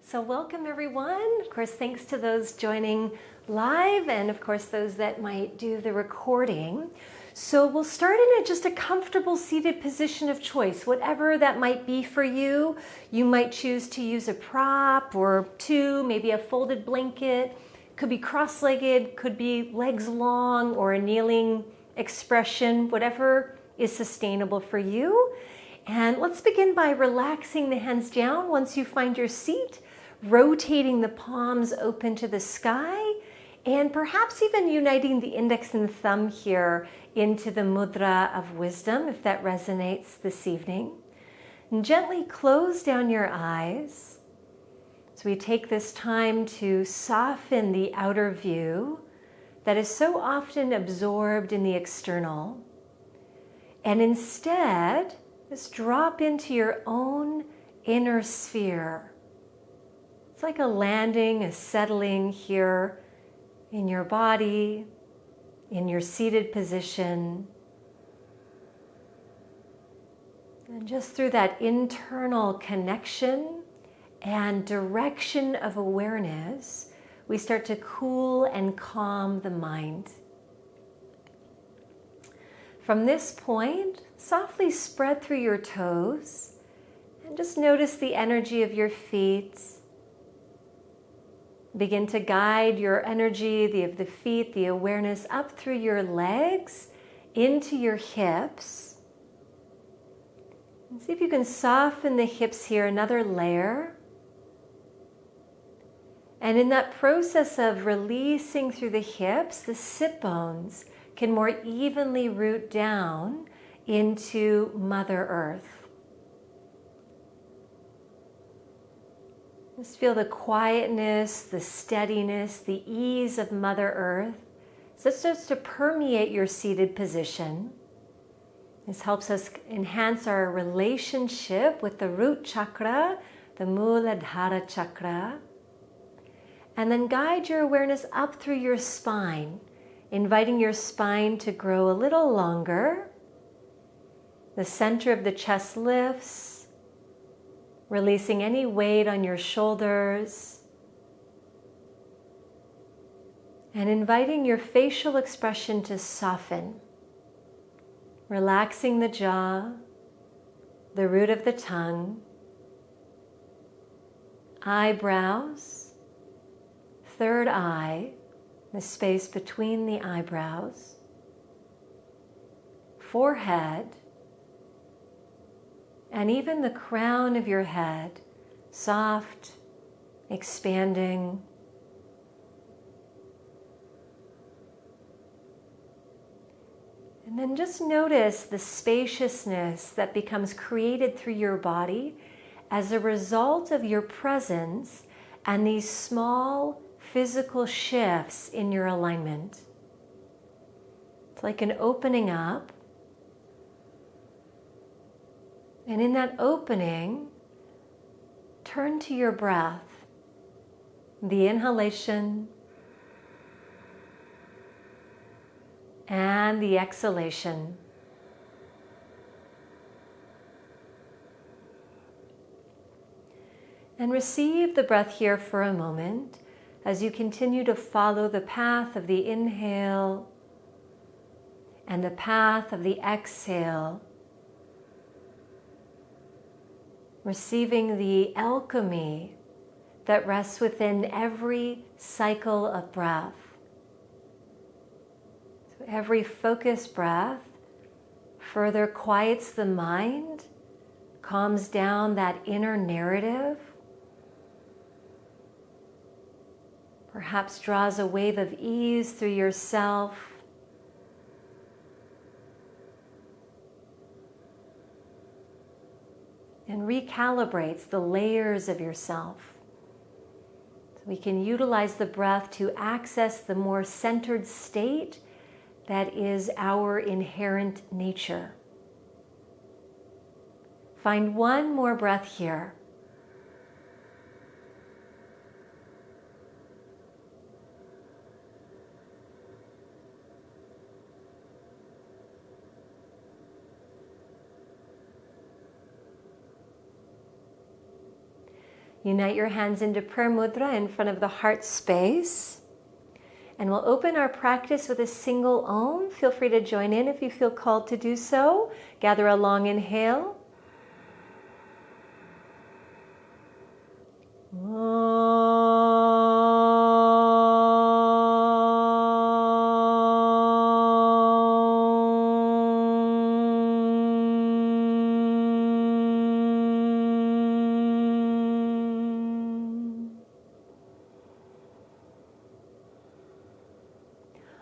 So welcome everyone. Of course, thanks to those joining live and of course those that might do the recording. So we'll start in just a comfortable seated position of choice, whatever that might be for you. You might choose to use a prop or two, maybe a folded blanket. Could be cross-legged, could be legs long or a kneeling expression, whatever is sustainable for you. And let's begin by relaxing the hands down once you find your seat, rotating the palms open to the sky, and perhaps even uniting the index and thumb here into the mudra of wisdom, if that resonates this evening. And gently close down your eyes. So we take this time to soften the outer view that is so often absorbed in the external. And instead, just drop into your own inner sphere. It's like a landing, a settling here in your body, in your seated position. And just through that internal connection and direction of awareness, we start to cool and calm the mind. From this point, softly spread through your toes and just notice the energy of your feet. Begin to guide your energy of the feet, the awareness up through your legs, into your hips. And see if you can soften the hips here, another layer. And in that process of releasing through the hips, the sit bones can more evenly root down into Mother Earth. Just feel the quietness, the steadiness, the ease of Mother Earth. So it starts to permeate your seated position. This helps us enhance our relationship with the root chakra, the Muladhara chakra. And then guide your awareness up through your spine, inviting your spine to grow a little longer. The center of the chest lifts, releasing any weight on your shoulders, and inviting your facial expression to soften, relaxing the jaw, the root of the tongue, eyebrows, third eye, the space between the eyebrows, forehead, and even the crown of your head, soft, expanding. And then just notice the spaciousness that becomes created through your body as a result of your presence and these small physical shifts in your alignment. It's like an opening up. And in that opening, turn to your breath, the inhalation and the exhalation. And receive the breath here for a moment as you continue to follow the path of the inhale and the path of the exhale, receiving the alchemy that rests within every cycle of breath. So every focused breath further quiets the mind, calms down that inner narrative, perhaps draws a wave of ease through yourself, and recalibrates the layers of yourself. So we can utilize the breath to access the more centered state that is our inherent nature. Find one more breath here. Unite your hands into prayer mudra in front of the heart space. And we'll open our practice with a single Om. Feel free to join in if you feel called to do so. Gather a long inhale.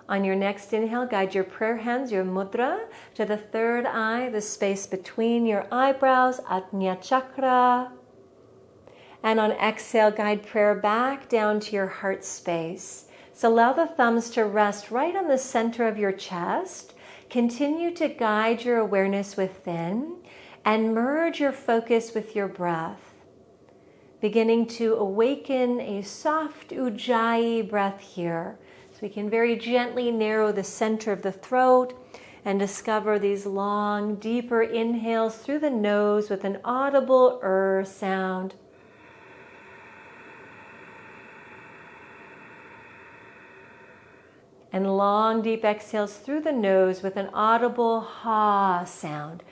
On your next inhale, guide your prayer hands, your mudra, to the third eye, the space between your eyebrows, Ajna chakra. And on exhale, guide prayer back down to your heart space. So allow the thumbs to rest right on the center of your chest. Continue to guide your awareness within and merge your focus with your breath. Beginning to awaken a soft ujjayi breath here. So we can very gently narrow the center of the throat and discover these long, deeper inhales through the nose with an audible sound. And long, deep exhales through the nose with an audible ha sound.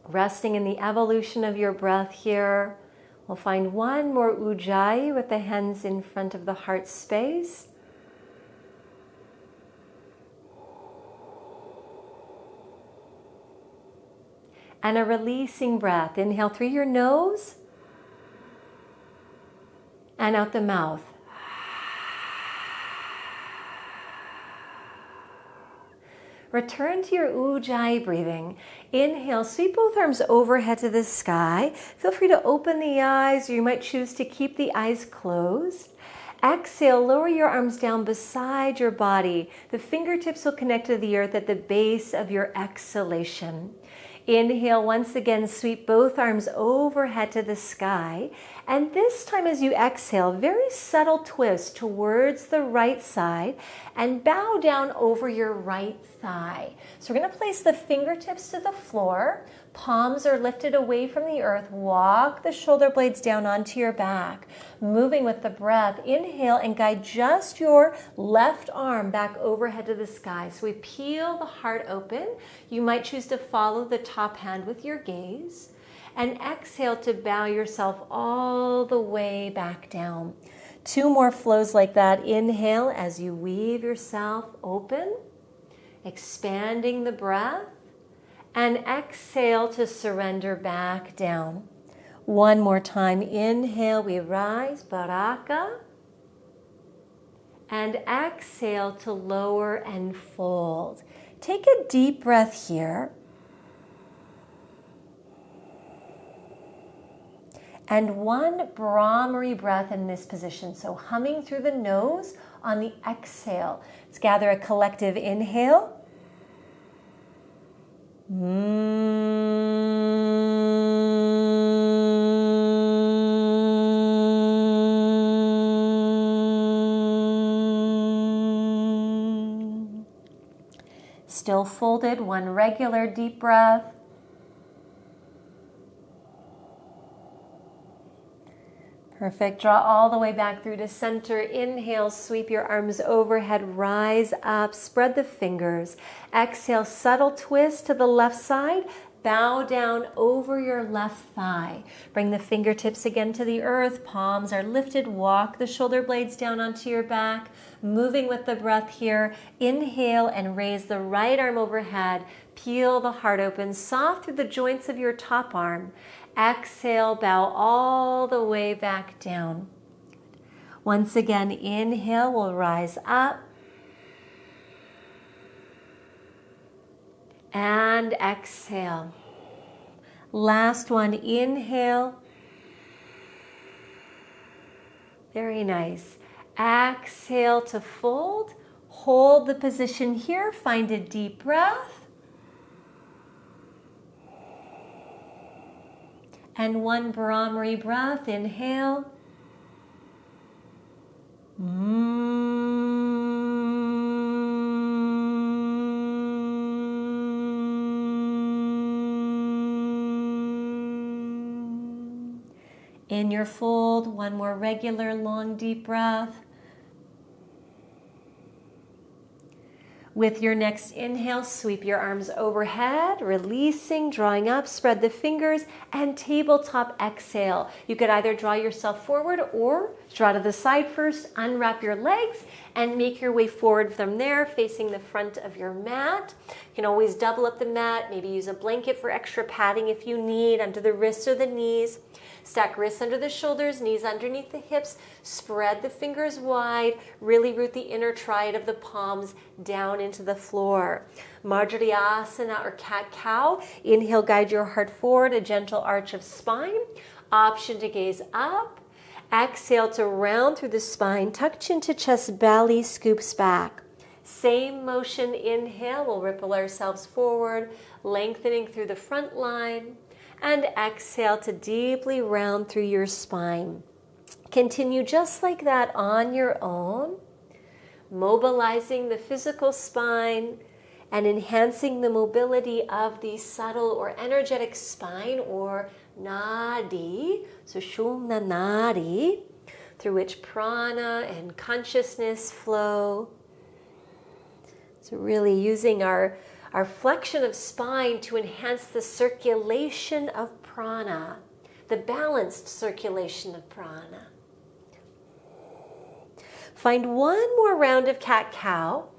Resting in the evolution of your breath here, we'll find one more ujjayi with the hands in front of the heart space. And a releasing breath. Inhale through your nose and out the mouth. Return to your ujjayi breathing. Inhale, sweep both arms overhead to the sky. Feel free to open the eyes, or you might choose to keep the eyes closed. Exhale, lower your arms down beside your body. The fingertips will connect to the earth at the base of your exhalation. Inhale, once again, sweep both arms overhead to the sky. And this time as you exhale, very subtle twist towards the right side and bow down over your right thigh. So we're going to place the fingertips to the floor. Palms are lifted away from the earth. Walk the shoulder blades down onto your back. Moving with the breath, inhale and guide just your left arm back overhead to the sky. So we peel the heart open. You might choose to follow the top hand with your gaze. And exhale to bow yourself all the way back down. 2 more flows like that. Inhale as you weave yourself open, expanding the breath. And exhale to surrender back down. 1 more time. Inhale, we rise, baraka. And exhale to lower and fold. Take a deep breath here. And 1 Brahmari breath in this position. So humming through the nose on the exhale. Let's gather a collective inhale. Still folded, 1 regular deep breath. Perfect. Draw all the way back through to center. Inhale, sweep your arms overhead, rise up, spread the fingers. Exhale, subtle twist to the left side. Bow down over your left thigh. Bring the fingertips again to the earth. Palms are lifted. Walk the shoulder blades down onto your back. Moving with the breath here. Inhale and raise the right arm overhead. Peel the heart open. Soft through the joints of your top arm. Exhale, bow all the way back down. Once again, inhale, we'll rise up. And exhale. Last one, inhale. Very nice. Exhale to fold. Hold the position here. Find a deep breath. And 1 Brahmari breath. Inhale. In your fold, one more regular, long, deep breath. With your next inhale, sweep your arms overhead, releasing, drawing up, spread the fingers, and tabletop exhale. You could either draw yourself forward or draw to the side first, unwrap your legs, and make your way forward from there, facing the front of your mat. You can always double up the mat, maybe use a blanket for extra padding if you need, under the wrists or the knees. Stack wrists under the shoulders, knees underneath the hips, spread the fingers wide, really root the inner triad of the palms down into the floor. Madhyasana or cat-cow. Inhale, guide your heart forward, a gentle arch of spine. Option to gaze up. Exhale to round through the spine, tuck chin to chest, belly scoops back. Same motion, inhale, we'll ripple ourselves forward, lengthening through the front line. And exhale to deeply round through your spine. Continue just like that on your own, mobilizing the physical spine and enhancing the mobility of the subtle or energetic spine or nadi, so Shumna nadi, through which prana and consciousness flow. So really using our flexion of spine to enhance the circulation of prana, the balanced circulation of prana. Find one more round of cat-cow.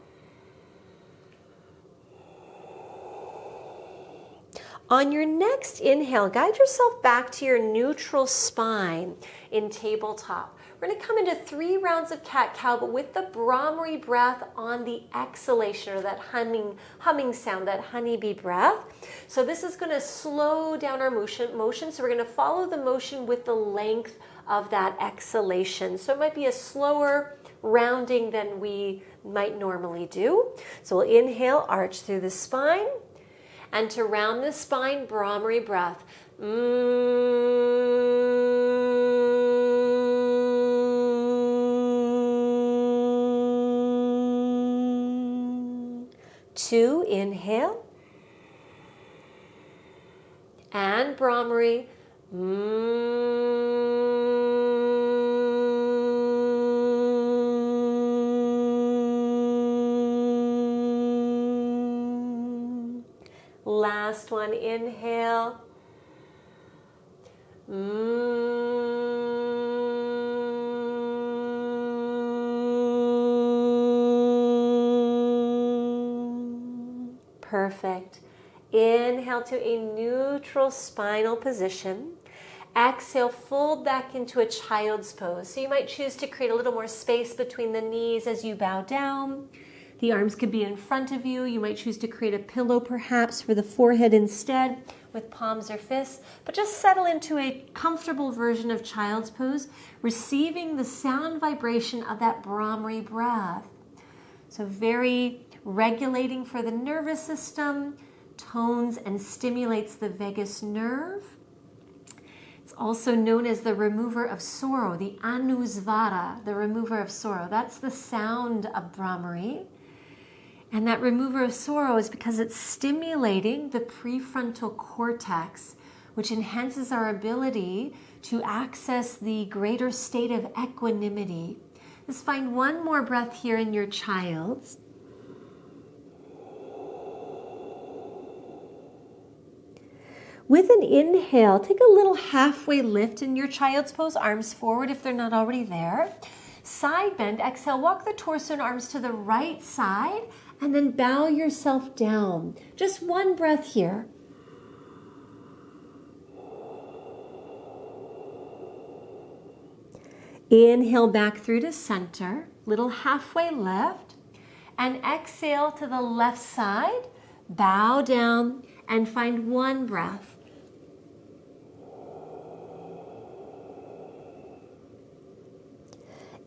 On your next inhale, guide yourself back to your neutral spine in tabletop. We're going to come into 3 rounds of cat-cow, but with the Brahmari breath on the exhalation, or that humming sound, that honeybee breath. So this is going to slow down our motion. So we're going to follow the motion with the length of that exhalation. So it might be a slower rounding than we might normally do. So we'll inhale, arch through the spine. And to round the spine, Brahmari breath. 2, inhale. And Brahmari. Last one, inhale. Perfect. Inhale to a neutral spinal position. Exhale, fold back into a child's pose. So you might choose to create a little more space between the knees as you bow down. The arms could be in front of you. You might choose to create a pillow perhaps for the forehead instead with palms or fists. But just settle into a comfortable version of child's pose, receiving the sound vibration of that Brahmari breath. So very regulating for the nervous system, tones and stimulates the vagus nerve. It's also known as the remover of sorrow, the anusvara, the remover of sorrow. That's the sound of Brahmari. And that remover of sorrow is because it's stimulating the prefrontal cortex, which enhances our ability to access the greater state of equanimity. Just find one more breath here in your child's. With an inhale, take a little halfway lift in your child's pose, arms forward if they're not already there. Side bend, exhale, walk the torso and arms to the right side, and then bow yourself down. Just one breath here. Inhale back through to center, little halfway lift, and exhale to the left side, bow down, and find one breath.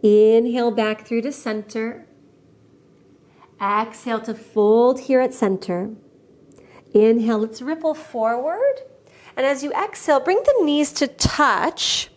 Inhale back through to center. Exhale to fold here at center. Inhale, let's ripple forward. And as you exhale, bring the knees to touch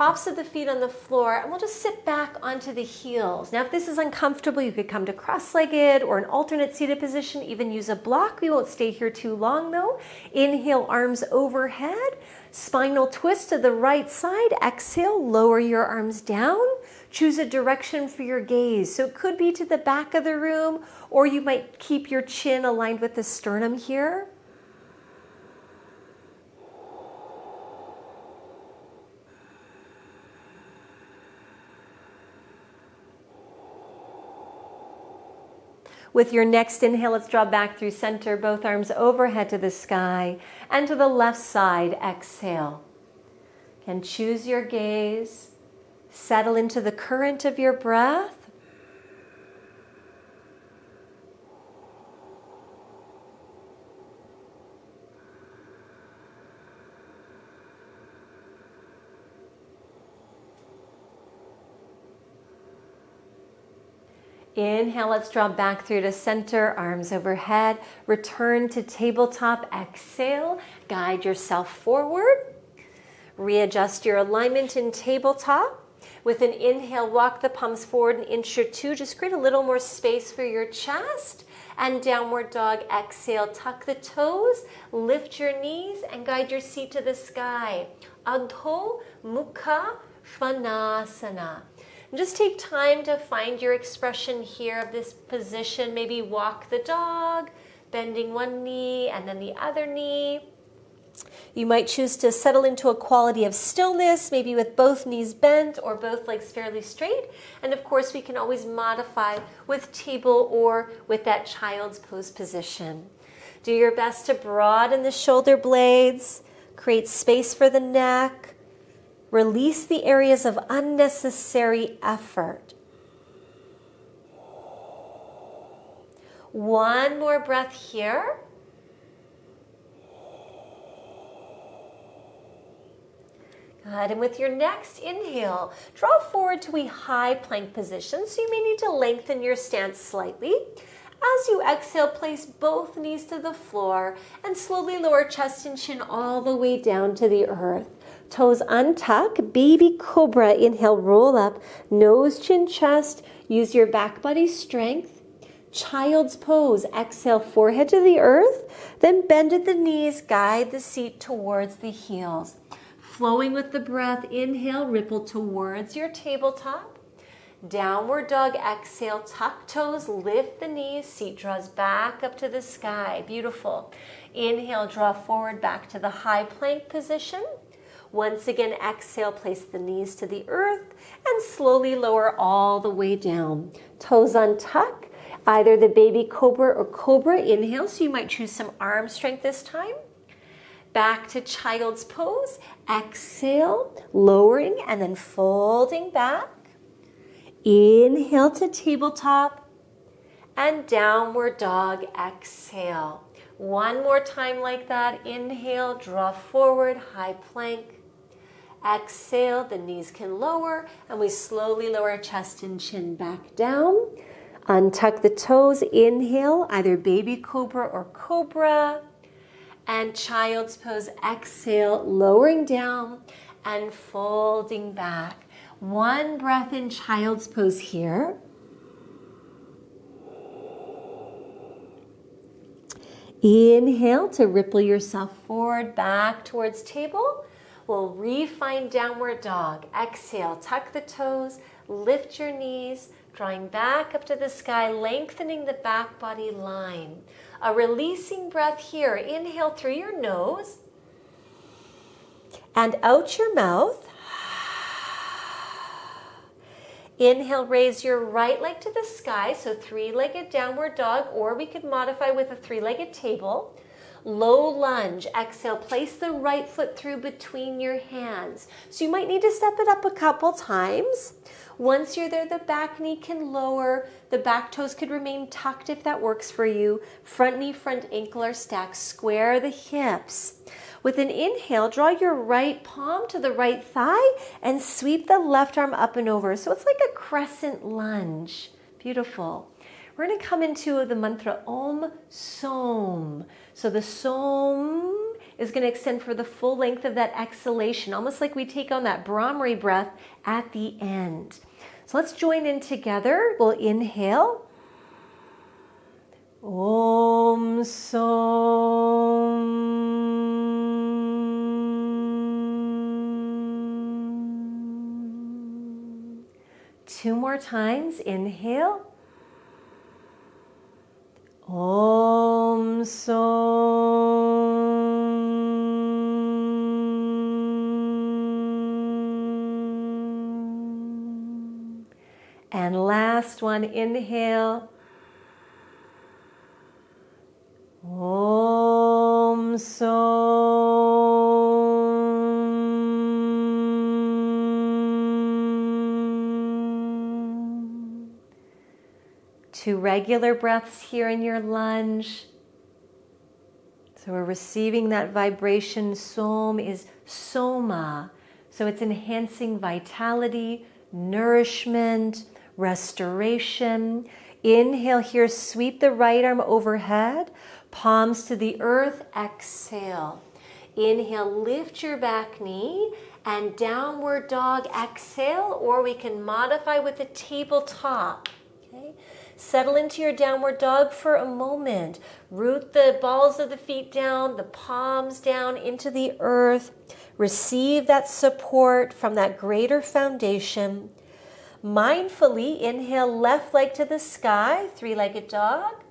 tops of the feet on the floor, and we'll just sit back onto the heels. Now, if this is uncomfortable, you could come to cross-legged or an alternate seated position, even use a block. We won't stay here too long though. Inhale, arms overhead, spinal twist to the right side. Exhale, lower your arms down. Choose a direction for your gaze. So it could be to the back of the room, or you might keep your chin aligned with the sternum here. With your next inhale, let's draw back through center, both arms overhead to the sky, and to the left side, exhale. Again, choose your gaze, settle into the current of your breath. Inhale, let's draw back through to center, arms overhead. Return to tabletop, exhale. Guide yourself forward. Readjust your alignment in tabletop. With an inhale, walk the palms forward an inch or two. Just create a little more space for your chest. And downward dog, exhale. Tuck the toes, lift your knees, and guide your seat to the sky. Adho Mukha Svanasana. And just take time to find your expression here of this position. Maybe walk the dog, bending one knee and then the other knee. You might choose to settle into a quality of stillness, maybe with both knees bent or both legs fairly straight. And of course, we can always modify with table or with that child's pose position. Do your best to broaden the shoulder blades, create space for the neck. Release the areas of unnecessary effort. One more breath here. Good. And with your next inhale, draw forward to a high plank position. So you may need to lengthen your stance slightly. As you exhale, place both knees to the floor and slowly lower chest and chin all the way down to the earth. Toes untuck, baby cobra, inhale, roll up, nose, chin, chest, use your back body strength. Child's pose, exhale, forehead to the earth, then bend at the knees, guide the seat towards the heels. Flowing with the breath, inhale, ripple towards your tabletop. Downward dog, exhale, tuck toes, lift the knees, seat draws back up to the sky. Beautiful. Inhale, draw forward back to the high plank position. Once again, exhale, place the knees to the earth and slowly lower all the way down. Toes untuck, either the baby cobra or cobra. Inhale, so you might choose some arm strength this time. Back to child's pose. Exhale, lowering and then folding back. Inhale to tabletop and downward dog, exhale. One more time like that. Inhale, draw forward, high plank. Exhale, the knees can lower, and we slowly lower chest and chin back down. Untuck the toes, inhale, either baby cobra or cobra. And child's pose, exhale, lowering down and folding back. One breath in child's pose here. Inhale to ripple yourself forward, back towards table. We'll refine downward dog. Exhale, tuck the toes, lift your knees, drawing back up to the sky, lengthening the back body line. A releasing breath here. Inhale through your nose and out your mouth. Inhale, raise your right leg to the sky, so three-legged downward dog, or we could modify with a three-legged table. Low lunge. Exhale, place the right foot through between your hands. So you might need to step it up a couple times. Once you're there, the back knee can lower. The back toes could remain tucked if that works for you. Front knee, front ankle are stacked. Square the hips. With an inhale, draw your right palm to the right thigh and sweep the left arm up and over. So it's like a crescent lunge. Beautiful. We're going to come into the mantra Om Som. So the Som is going to extend for the full length of that exhalation, almost like we take on that Brahmari breath at the end. So let's join in together. We'll inhale. Om Som. 2 more times. Inhale. Om Som. And last one, inhale. Om Som. 2 regular breaths here in your lunge. So we're receiving that vibration. Som is soma. So it's enhancing vitality, nourishment, restoration. Inhale here, sweep the right arm overhead, palms to the earth, exhale. Inhale, lift your back knee and downward dog, exhale, or we can modify with the tabletop. Okay? Settle into your downward dog for a moment. Root the balls of the feet down, the palms down into the earth. Receive that support from that greater foundation. Mindfully inhale, left leg to the sky, 3-legged dog,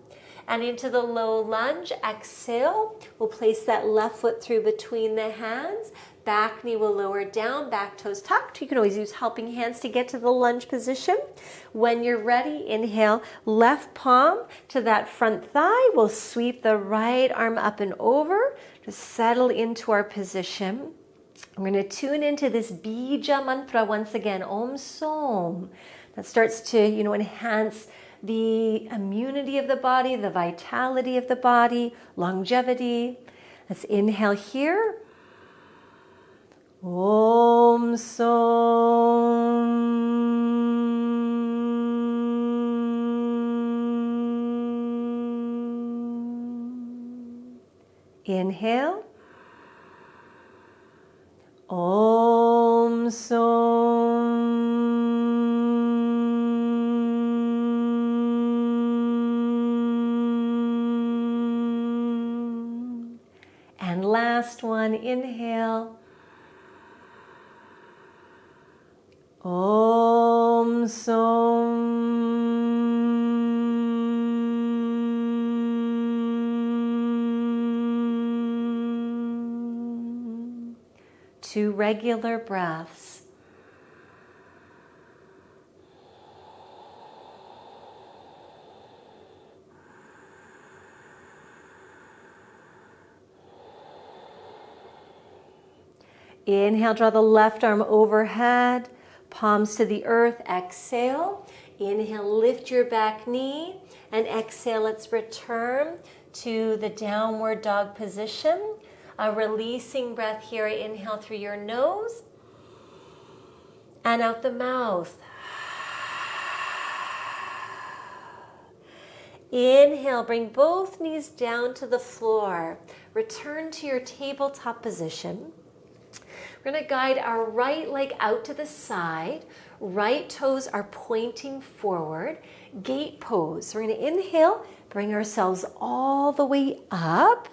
and into the low lunge. Exhale, we'll place that left foot through between the hands. Back knee will lower down, back toes tucked. You can always use helping hands to get to the lunge position. When you're ready, inhale, left palm to that front thigh. We'll sweep the right arm up and over to settle into our position. I'm going to tune into this bija mantra once again, Om Som. That starts to, enhance the immunity of the body, the vitality of the body, longevity. Let's inhale here. Om Som. Inhale. Om Som. And last one, inhale. Om Som. 2 regular breaths. Inhale, draw the left arm overhead, palms to the earth, exhale. Inhale, lift your back knee, and exhale, let's return to the downward dog position. A releasing breath here. Inhale through your nose and out the mouth. Inhale, bring both knees down to the floor. Return to your tabletop position. We're going to guide our right leg out to the side. Right toes are pointing forward. Gate pose. We're going to inhale, bring ourselves all the way up.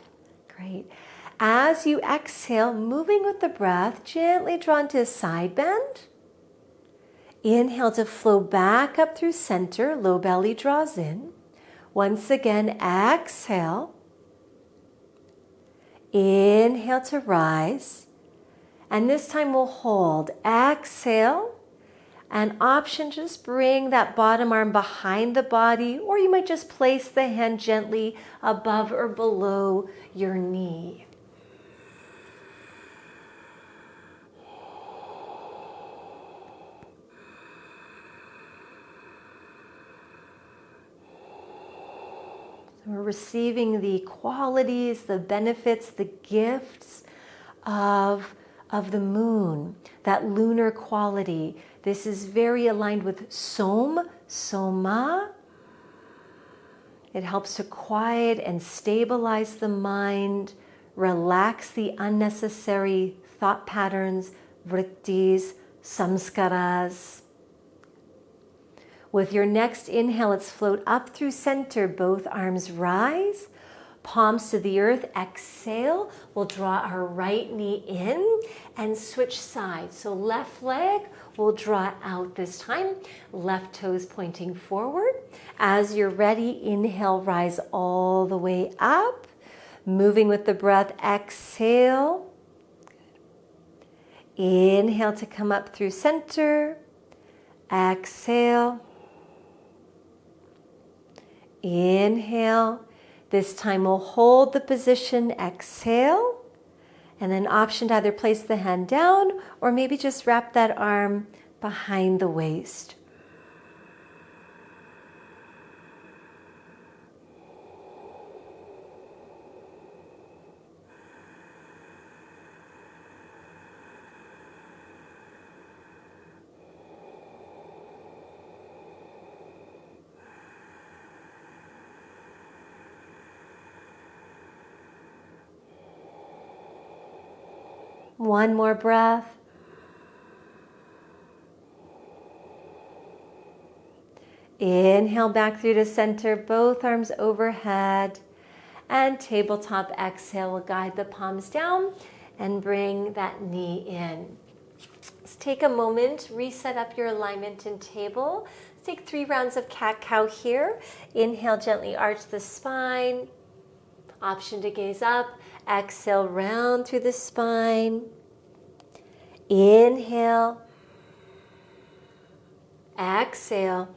Great. As you exhale, moving with the breath, gently draw into a side bend. Inhale to flow back up through center, low belly draws in. Once again, exhale. Inhale to rise. And this time we'll hold. Exhale. An option, just bring that bottom arm behind the body, or you might just place the hand gently above or below your knee. We're receiving the qualities, the benefits, the gifts of the moon, that lunar quality. This is very aligned with Som, Soma. It helps to quiet and stabilize the mind, Relax the unnecessary thought patterns, vrittis, samskaras. With your next inhale, let's float up through center. Both arms rise, palms to the earth. Exhale, we'll draw our right knee in and switch sides. So left leg will draw out this time, left toes pointing forward. As you're ready, inhale, rise all the way up. Moving with the breath, exhale. Inhale to come up through center. Exhale. Inhale. This time we'll hold the position, exhale, and then option to either place the hand down or maybe just wrap that arm behind the waist. One more breath. Inhale back through to center, both arms overhead. And tabletop exhale, we'll guide the palms down and bring that knee in. Let's take a moment, reset up your alignment in table. Let's take 3 rounds of cat-cow here. Inhale, gently arch the spine. Option to gaze up. Exhale, round through the spine. Inhale. Exhale.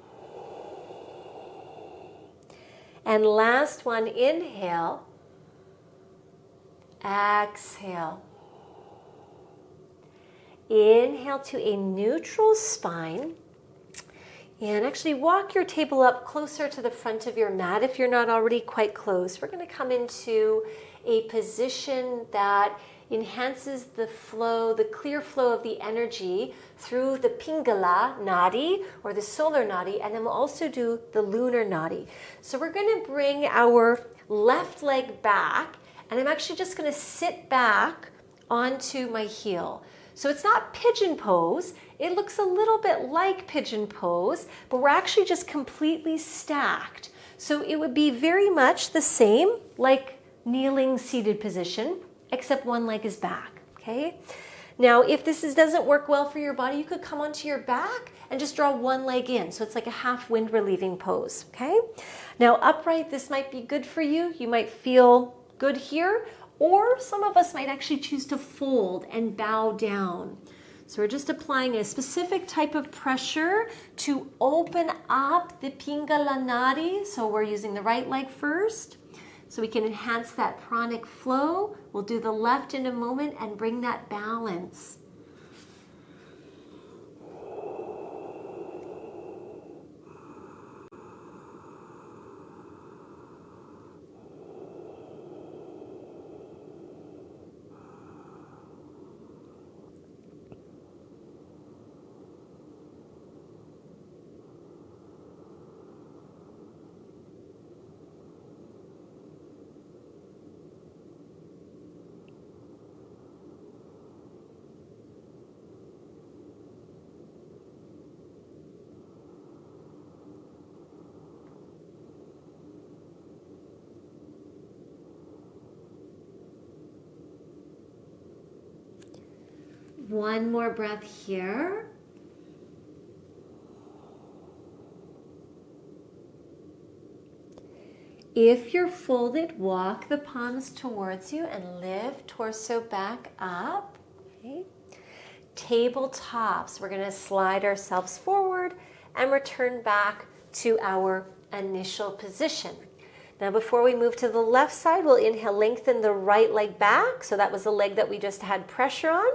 And last one, inhale. Exhale. Inhale to a neutral spine. And actually walk your table up closer to the front of your mat if you're not already quite close. We're going to come into a position that enhances the flow, the clear flow of the energy through the Pingala nadi or the solar nadi, and then we'll also do the lunar nadi. So we're going to bring our left leg back, and I'm actually just going to sit back onto my heel. So it's not pigeon pose. It looks a little bit like pigeon pose, but we're actually just completely stacked. So it would be very much the same like kneeling seated position, except one leg is back, okay? Now, if this doesn't work well for your body, you could come onto your back and just draw one leg in. So it's like a half wind relieving pose, okay? Now, upright, this might be good for you. You might feel good here, or some of us might actually choose to fold and bow down. So we're just applying a specific type of pressure to open up the Pingala nadi. So we're using the right leg first, so we can enhance that pranic flow. We'll do the left in a moment and bring that balance. One more breath here. If you're folded, walk the palms towards you and lift torso back up. Okay. Tabletops, we're going to slide ourselves forward and return back to our initial position. Now, before we move to the left side, we'll inhale, lengthen the right leg back. So that was the leg that we just had pressure on.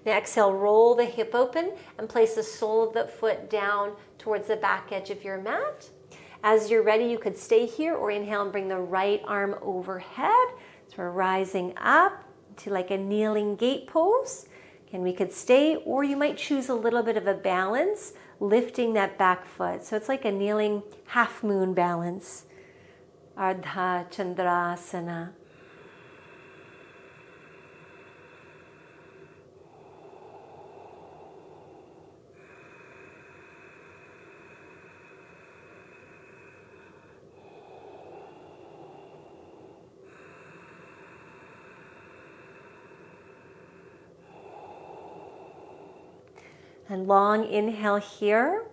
Now exhale, roll the hip open and place the sole of the foot down towards the back edge of your mat. As you're ready, you could stay here or inhale and bring the right arm overhead. So we're rising up to like a kneeling gate pose. And we could stay, or you might choose a little bit of a balance, lifting that back foot. So it's like a kneeling half moon balance. Ardha Chandrasana. And long inhale here.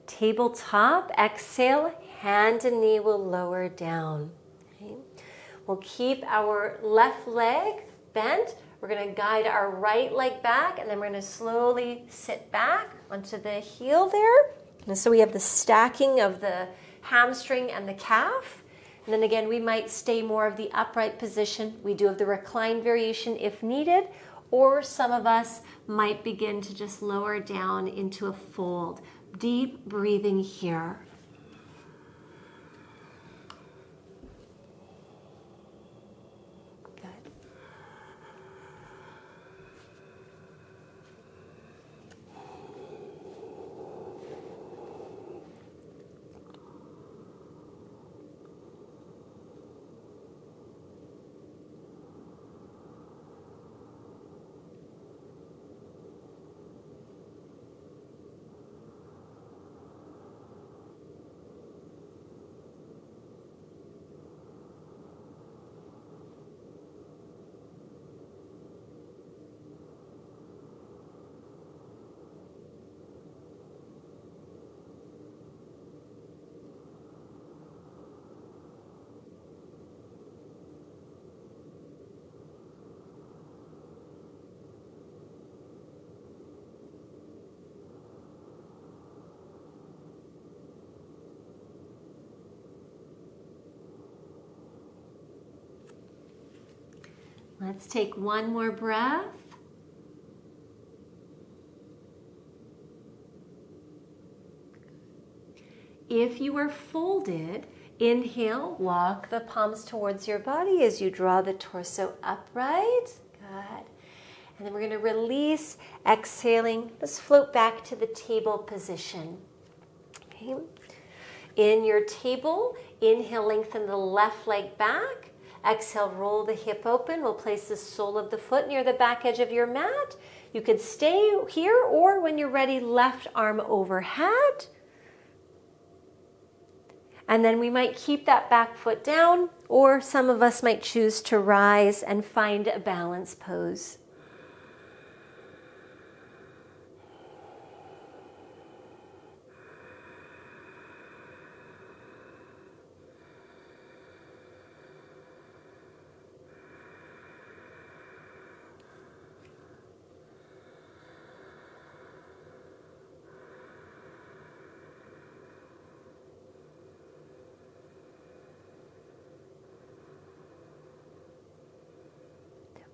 Tabletop, exhale, hand and knee will lower down. Okay. We'll keep our left leg bent. We're going to guide our right leg back, and then we're going to slowly sit back onto the heel there. And so we have the stacking of the hamstring and the calf. And then again, we might stay more of the upright position. We do have the reclined variation if needed, or some of us might begin to just lower down into a fold. Deep breathing here. Good. Let's take one more breath. If you are folded, inhale, walk the palms towards your body as you draw the torso upright. Good. And then we're going to release, exhaling. Let's float back to the table position. Okay. In your table, inhale, lengthen the left leg back. Exhale, roll the hip open. We'll place the sole of the foot near the back edge of your mat. You could stay here, or when you're ready, left arm overhead. And then we might keep that back foot down, or some of us might choose to rise and find a balance pose.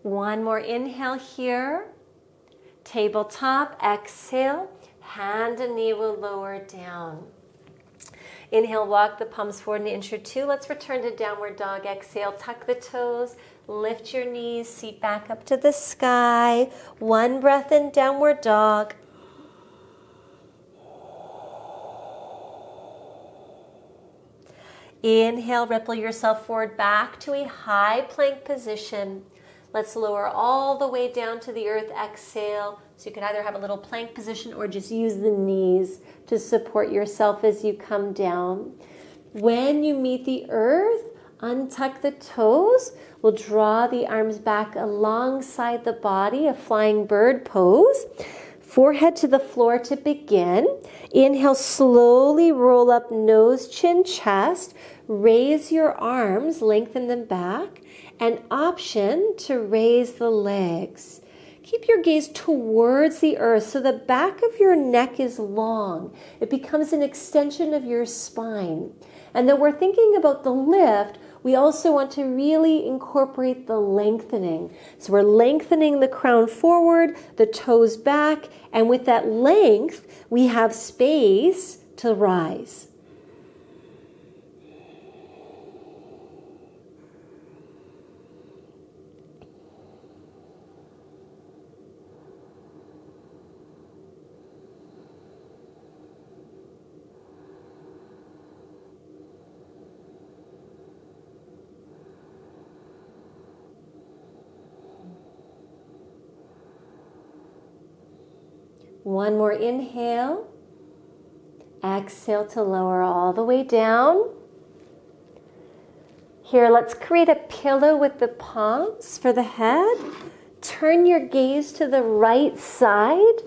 One more inhale here. Tabletop, exhale. Hand and knee will lower down. Inhale, walk the palms forward an inch or two. Let's return to downward dog. Exhale, tuck the toes, lift your knees, seat back up to the sky. One breath in, downward dog. Inhale, ripple yourself forward back to a high plank position. Let's lower all the way down to the earth. Exhale. So you can either have a little plank position or just use the knees to support yourself as you come down. When you meet the earth, untuck the toes. We'll draw the arms back alongside the body, a flying bird pose. Forehead to the floor to begin. Inhale, slowly roll up nose, chin, chest. Raise your arms, lengthen them back. An option to raise the legs. Keep your gaze towards the earth so the back of your neck is long. It becomes an extension of your spine. And then we're thinking about the lift. We also want to really incorporate the lengthening. So we're lengthening the crown forward, the toes back, and with that length, we have space to rise. One more inhale. Exhale to lower all the way down. Here, let's create a pillow with the palms for the head. turn your gaze to the right side,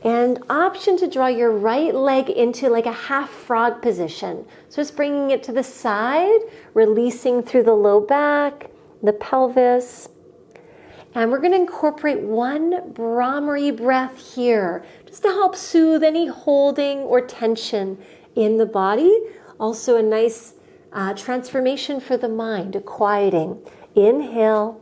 and option to draw your right leg into like a half frog position. So just bringing it to the side, releasing through the low back, the pelvis. And we're going to incorporate one Brahmari breath here, just to help soothe any holding or tension in the body. Also a nice transformation for the mind, a quieting. Inhale.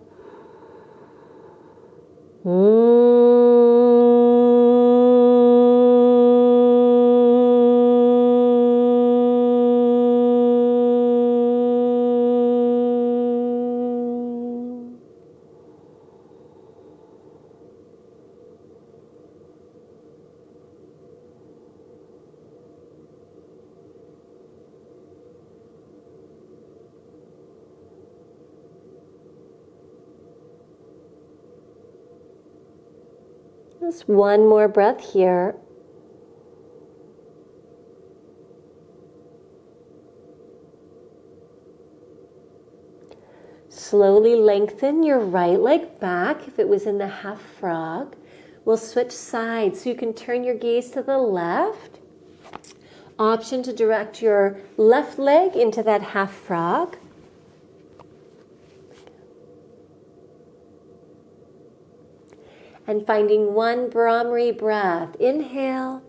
Just one more breath here. Slowly lengthen your right leg back if it was in the half frog. We'll switch sides so you can turn your gaze to the left. Option to direct your left leg into that half frog. And finding one Brahmari breath. Inhale.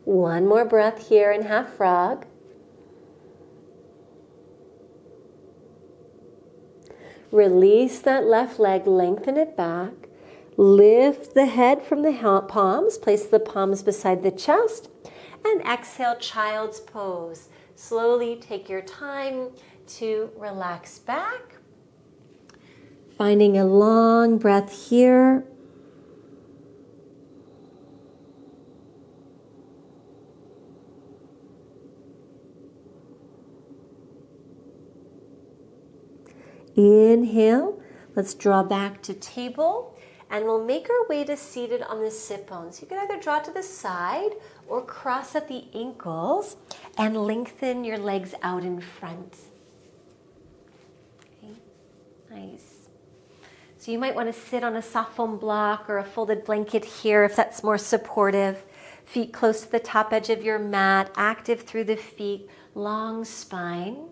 One more breath here in half frog. Release that left leg, lengthen it back. Lift the head from the palms, place the palms beside the chest, and exhale, child's pose. Slowly take your time to relax back. Finding a long breath here. Inhale, let's draw back to table, and we'll make our way to seated on the sit bones. You can either draw to the side or cross at the ankles and lengthen your legs out in front. Okay, nice. So you might want to sit on a soft foam block or a folded blanket here if that's more supportive. Feet close to the top edge of your mat, active through the feet, long spine.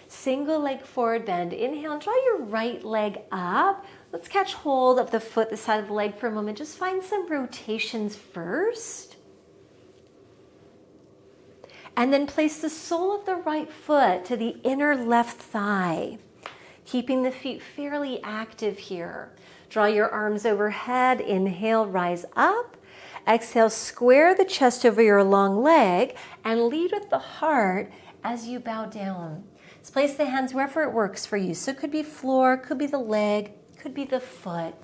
Single leg forward bend. Inhale and draw your right leg up. Let's catch hold of the foot, the side of the leg for a moment. Just find some rotations first. And then place the sole of the right foot to the inner left thigh, keeping the feet fairly active here. Draw your arms overhead. Inhale, rise up. Exhale, square the chest over your long leg and lead with the heart as you bow down. Just place the hands wherever it works for you. So it could be floor, could be the leg, could be the foot.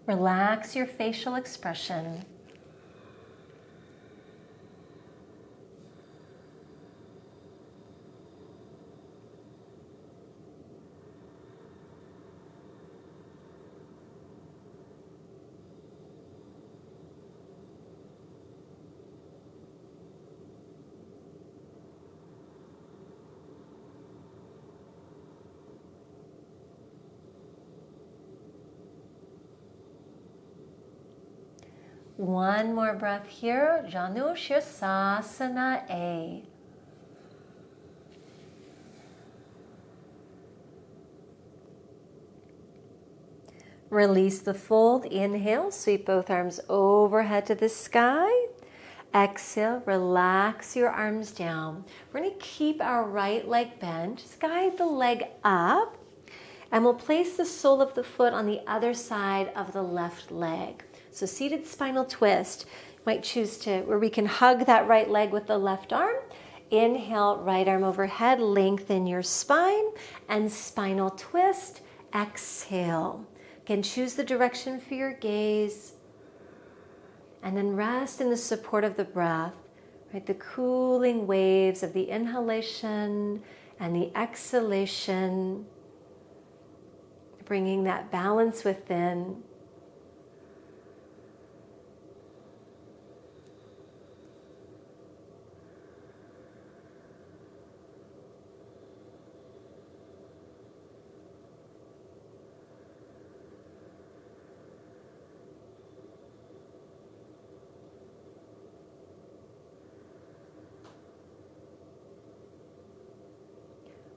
Relax your facial expression. One more breath here, Janu Shirsasana A. Release the fold. Inhale, sweep both arms overhead to the sky. Exhale, relax your arms down. We're going to keep our right leg bent. Just guide the leg up. And we'll place the sole of the foot on the other side of the left leg. So seated spinal twist. You might choose to, where we can hug that right leg with the left arm. Inhale, right arm overhead, lengthen your spine, and spinal twist. Exhale. Again, choose the direction for your gaze. And then rest in the support of the breath, right? The cooling waves of the inhalation and the exhalation, bringing that balance within.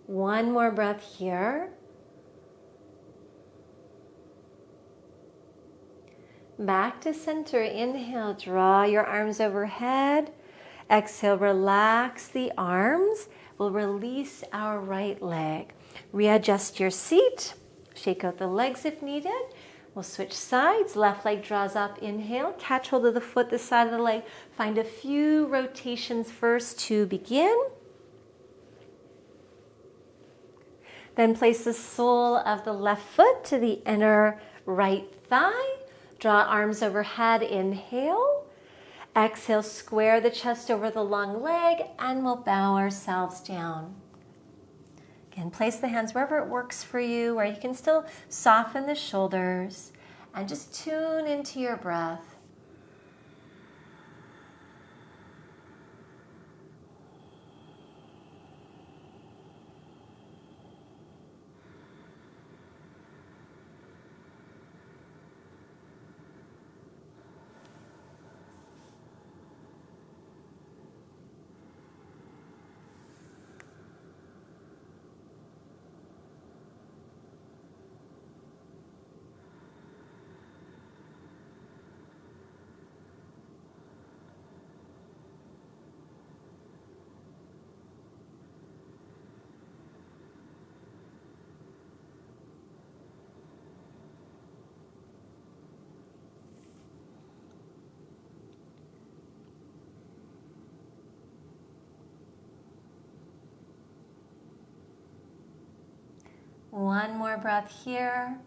One more breath here. Back to center. Inhale, draw your arms overhead. Exhale, relax the arms. We'll release our right leg. Readjust your seat. Shake out the legs if needed. We'll switch sides. Left leg draws up. Inhale, catch hold of the foot, the side of the leg. Find a few rotations first to begin. Then place the sole of the left foot to the inner right thigh. Draw arms overhead, inhale. Exhale, square the chest over the long leg, and we'll bow ourselves down. Again, place the hands wherever it works for you, where you can still soften the shoulders, and just tune into your breath. One more breath here.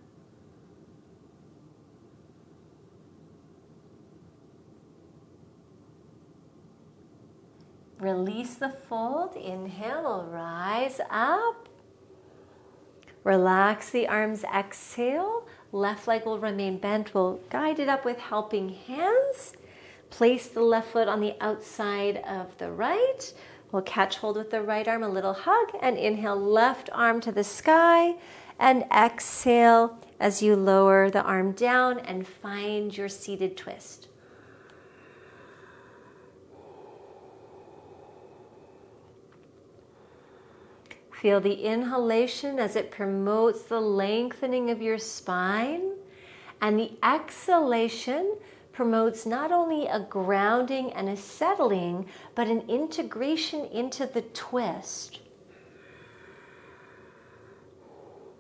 Release the fold. Inhale, we'll rise up. Relax the arms. Exhale. Left leg will remain bent. We'll guide it up with helping hands. Place the left foot on the outside of the right. We'll catch hold with the right arm, a little hug, and inhale, left arm to the sky, and exhale as you lower the arm down and find your seated twist. Feel the inhalation as it promotes the lengthening of your spine, and the exhalation promotes not only a grounding and a settling, but an integration into the twist.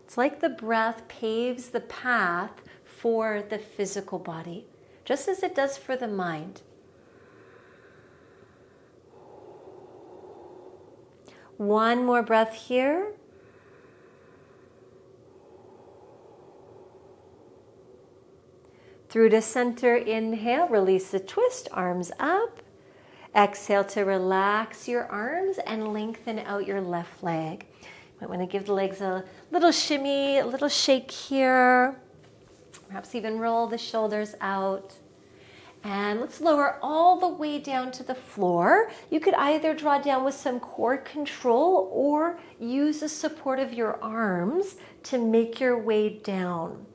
It's like the breath paves the path for the physical body, just as it does for the mind. One more breath here. Through to center, inhale, release the twist, arms up. Exhale to relax your arms and lengthen out your left leg. You might want to give the legs a little shimmy, a little shake here. Perhaps even roll the shoulders out. And let's lower all the way down to the floor. You could either draw down with some core control or use the support of your arms to make your way down.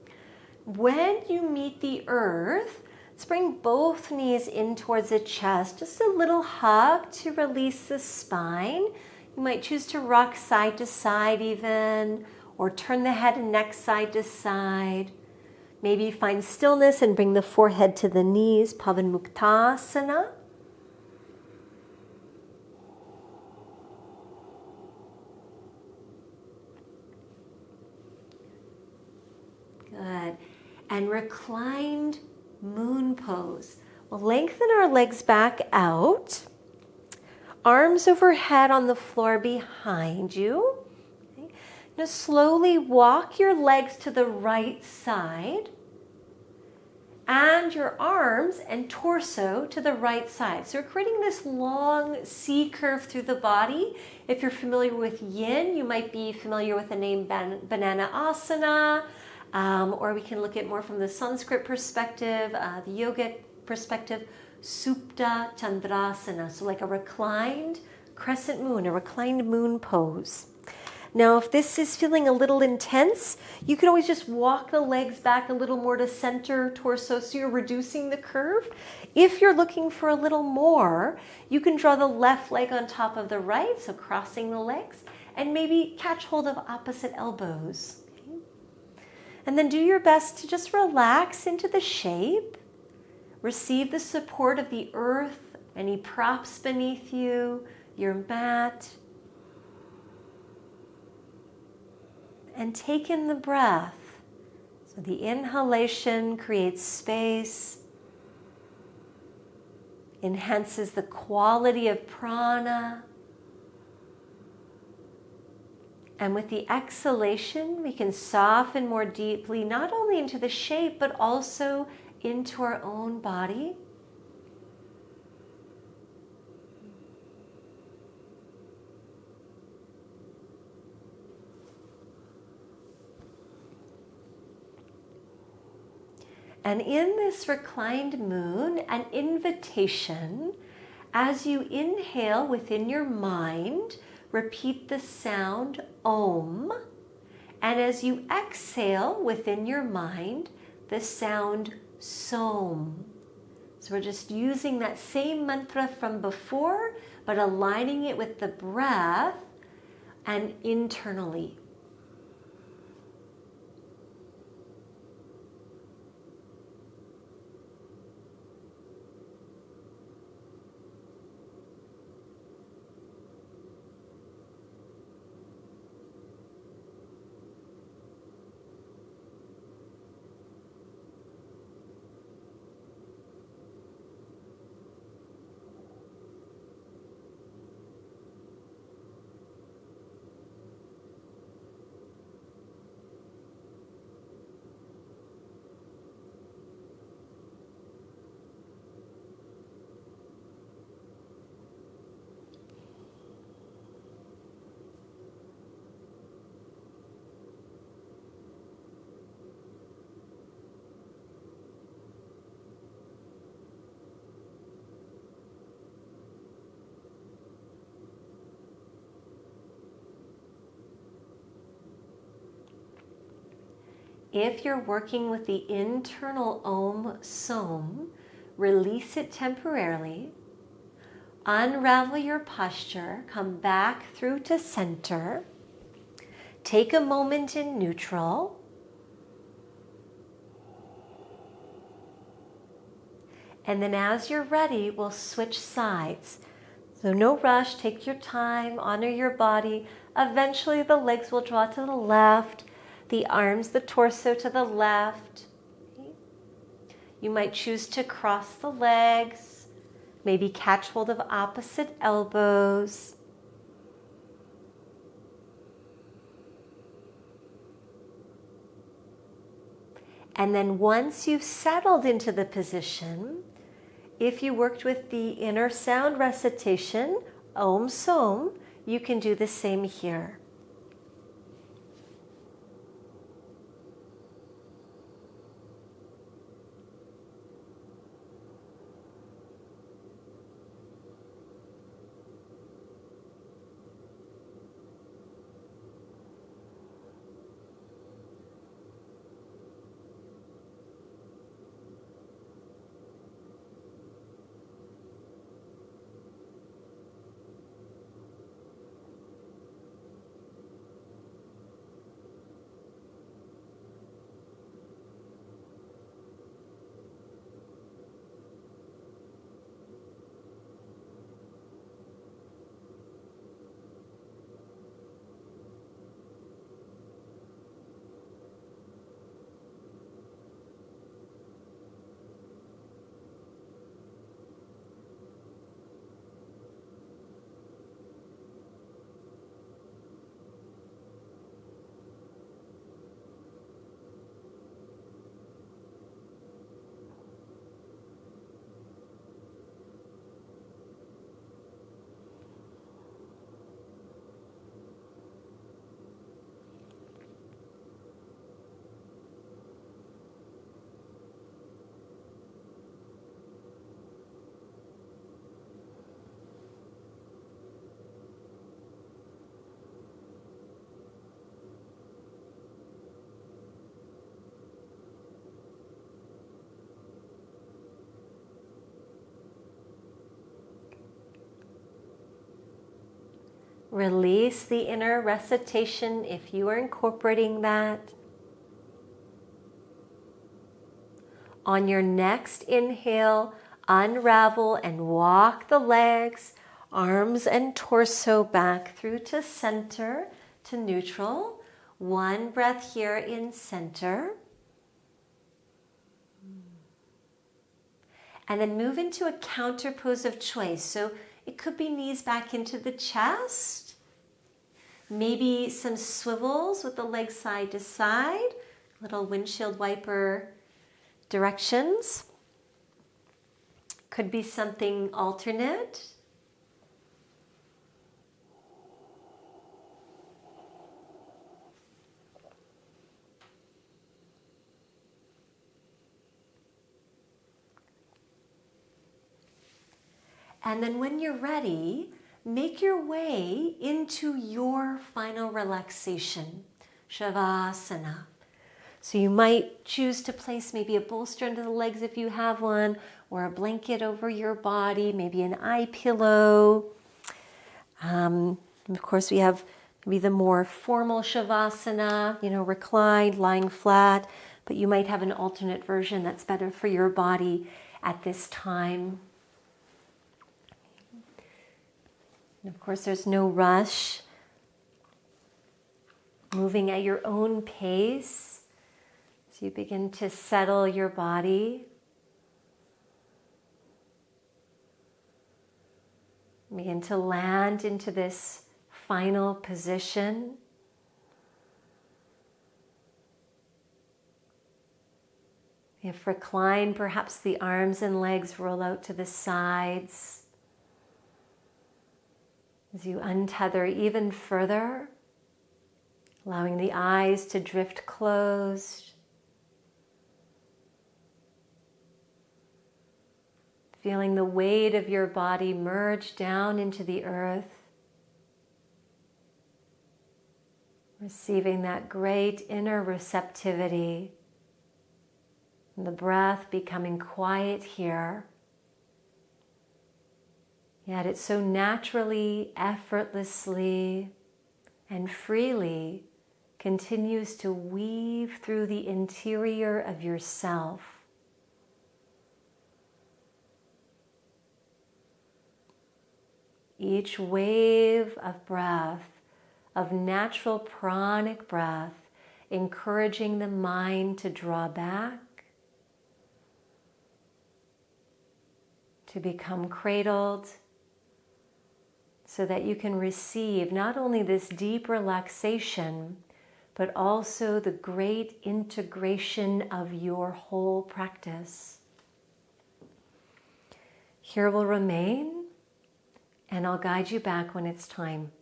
When you meet the earth, let's bring both knees in towards the chest. Just a little hug to release the spine. You might choose to rock side to side even, or turn the head and neck side to side. Maybe find stillness and bring the forehead to the knees, Pavanmuktasana. Good. And reclined moon pose. We'll lengthen our legs back out. Arms overhead on the floor behind you. Okay. Now slowly walk your legs to the right side and your arms and torso to the right side. So we're creating this long C curve through the body. If you're familiar with yin, you might be familiar with the name banana asana, or we can look at more from the Sanskrit perspective, the yogic perspective, Supta Chandrasana, so like a reclined crescent moon, a reclined moon pose. Now, if this is feeling a little intense, you can always just walk the legs back a little more to center torso, so you're reducing the curve. If you're looking for a little more, you can draw the left leg on top of the right, so crossing the legs, and maybe catch hold of opposite elbows. Okay? And then do your best to just relax into the shape. Receive the support of the earth, any props beneath you, your mat. And take in the breath. So the inhalation creates space, enhances the quality of prana. And with the exhalation, we can soften more deeply, not only into the shape, but also into our own body. And in this reclined moon, an invitation, as you inhale within your mind, repeat the sound Om. And as you exhale within your mind, the sound Som. So we're just using that same mantra from before, but aligning it with the breath and internally. If you're working with the internal Om Som, release it temporarily, unravel your posture, come back through to center, take a moment in neutral, and then as you're ready, we'll switch sides. So no rush, take your time, honor your body. Eventually the legs will draw to the left, the arms, the torso to the left. Okay. You might choose to cross the legs, maybe catch hold of opposite elbows. And then once you've settled into the position, if you worked with the inner sound recitation, Om Som, you can do the same here. Release the inner recitation if you are incorporating that. On your next inhale, unravel and walk the legs, arms and torso back through to center, to neutral. One breath here in center. And then move into a counter pose of choice. So it could be knees back into the chest. Maybe some swivels with the legs side to side. Little windshield wiper directions. Could be something alternate. And then when you're ready, make your way into your final relaxation, Shavasana. So you might choose to place maybe a bolster under the legs if you have one, or a blanket over your body, maybe an eye pillow. And of course, we have maybe the more formal Shavasana, reclined, lying flat, but you might have an alternate version that's better for your body at this time. And of course, there's no rush. Moving at your own pace. So you begin to settle your body. Begin to land into this final position. If reclined, perhaps the arms and legs roll out to the sides. As you untether even further, allowing the eyes to drift closed. Feeling the weight of your body merge down into the earth. Receiving that great inner receptivity. And the breath becoming quiet here. Yet it so naturally, effortlessly, and freely continues to weave through the interior of yourself. Each wave of breath, of natural pranic breath, encouraging the mind to draw back, to become cradled, so that you can receive not only this deep relaxation, but also the great integration of your whole practice. Here we'll remain, and I'll guide you back when it's time.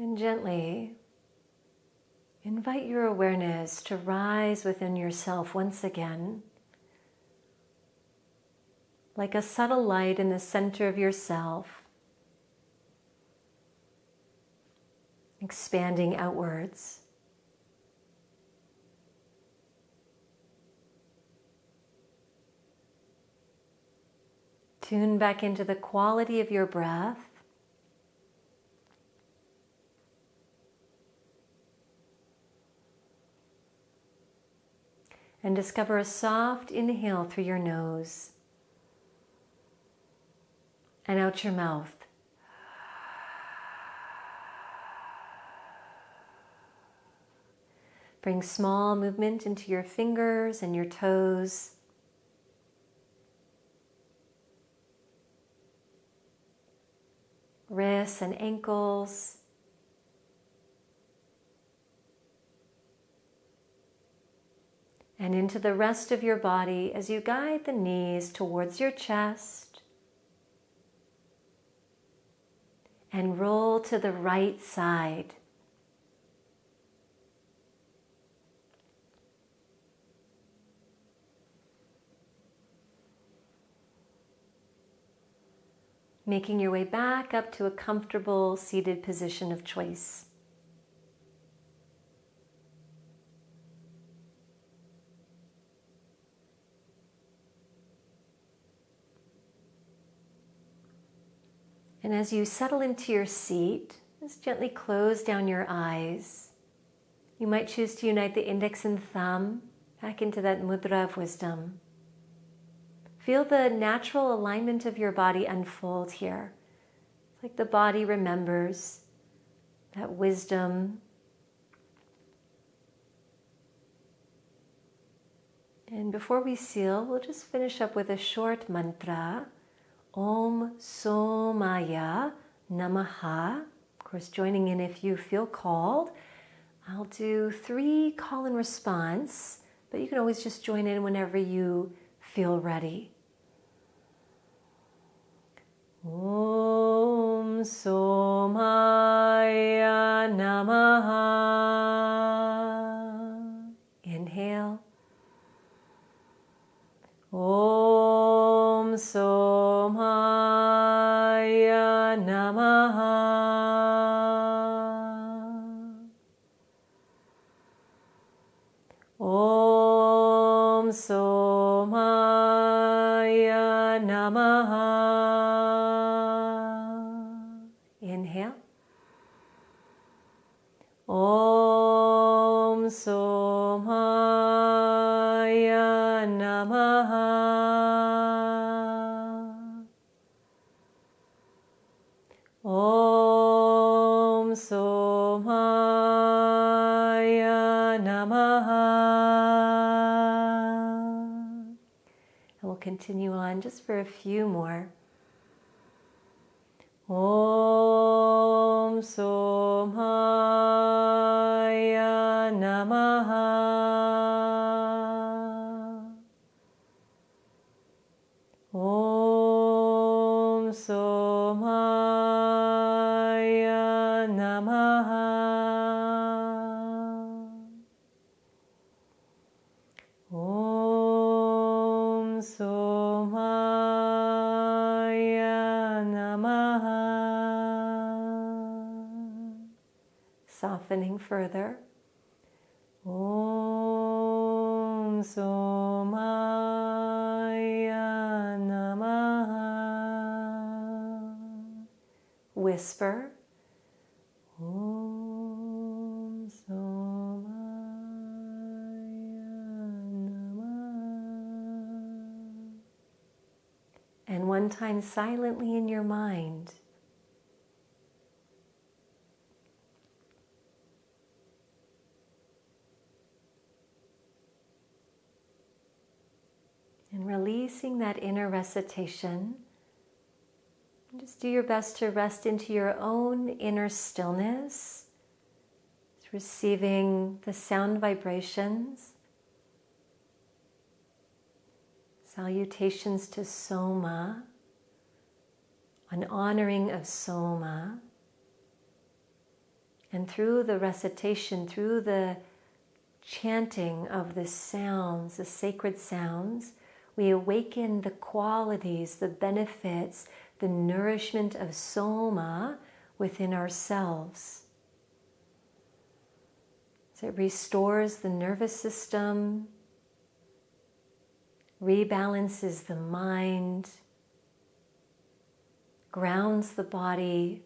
And gently invite your awareness to rise within yourself once again, like a subtle light in the center of yourself, expanding outwards. Tune back into the quality of your breath. And discover a soft inhale through your nose and out your mouth. Bring small movement into your fingers and your toes. Wrists and ankles. And into the rest of your body as you guide the knees towards your chest and roll to the right side. Making your way back up to a comfortable seated position of choice. And as you settle into your seat, just gently close down your eyes. You might choose to unite the index and thumb back into that mudra of wisdom. Feel the natural alignment of your body unfold here. It's like the body remembers that wisdom. And before we seal, we'll just finish up with a short mantra. Om Somaya Namaha. Of course, joining in if you feel called. I'll do 3 call and response, but you can always just join in whenever you feel ready. Om Somaya Namaha. Inhale. Om Somaya Namaha. Om Somaya Namaha. Inhale. Om Somaya Namaha. Om Somaya Namaha. And we'll continue on just for a few more. Om Somaya Namaha. Om Somaya Namaha. Om Somaya Namaha. Softening further. Om Somaya Namaha. Whisper. Om Somaya Namaha. And one time silently in your mind. And releasing that inner recitation, just do your best to rest into your own inner stillness, receiving the sound vibrations, salutations to Soma, an honoring of Soma, And through the recitation, through the chanting of the sounds, the sacred sounds, we awaken the qualities, the benefits, the nourishment of soma within ourselves. So it restores the nervous system, rebalances the mind, grounds the body,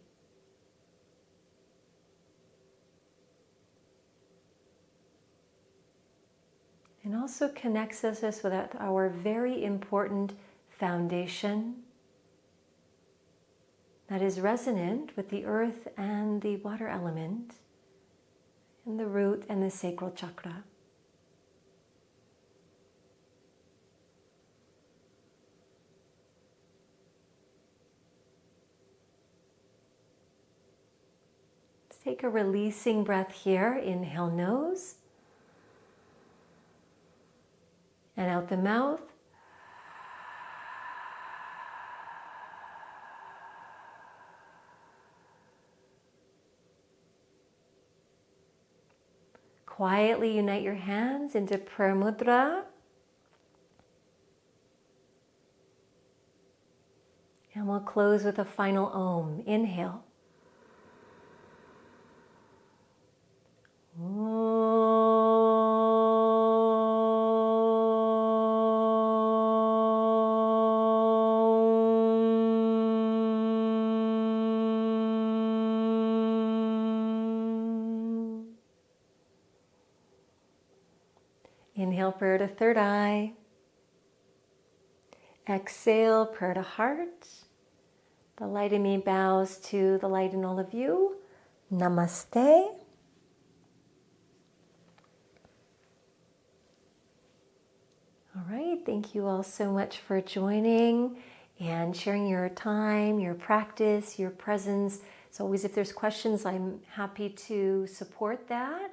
and also connects us with our very important foundation that is resonant with the earth and the water element, and the root and the sacral chakra. Let's take a releasing breath here. Inhale nose. And out the mouth. Quietly unite your hands into prayer mudra. And we'll close with a final Om. Inhale. Inhale, prayer to third eye. Exhale, prayer to heart. The light in me bows to the light in all of you. Namaste. All right, thank you all so much for joining and sharing your time, your practice, your presence. As always, if there's questions, I'm happy to support that.